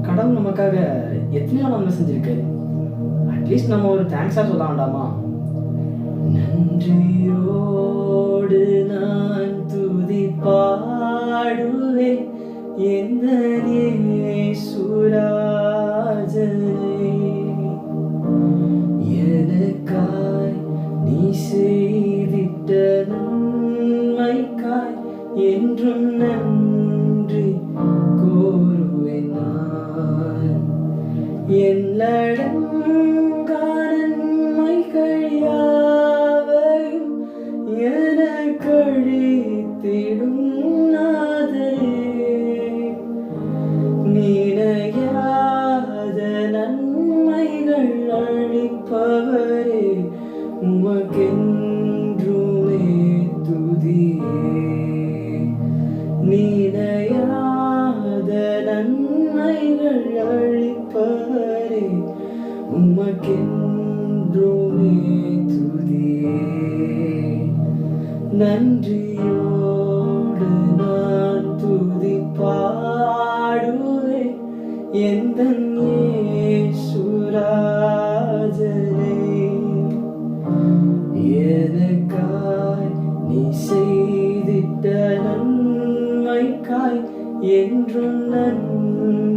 கடவுள் நமக்காக எத்தனையோ நன்மை செஞ்சிருக்காரு. அட்லீஸ்ட் நம்ம ஒரு தேங்க்ஸா சொல்ல வேண்டாமா? நன்றியோடு நான் துதி பாடுவேன் எந்த சுராஜனை. எனக்காய் நீ செய்திட்ட நன்மைக்காய் என்றும் நன்றி கூறுவேன் நான். என்னடங்கான நன்மைகள் யாவையும் எனக்கழித்திடும் நாதரே. நினையாத நன்மைகள் அளிப்பவரே, உமக்கென்றுமே துதியே. நினையாத நன்மைகள் அளிப்பவரே, உமக்கென்றுமே துதியே. நன்றியோடு நான் துதி பாடுவேன் எந்தன் இயேசுராஜனே. எனக்காய் நீ செய்திட்ட நன்மைக்காய் என்றும் நன்றி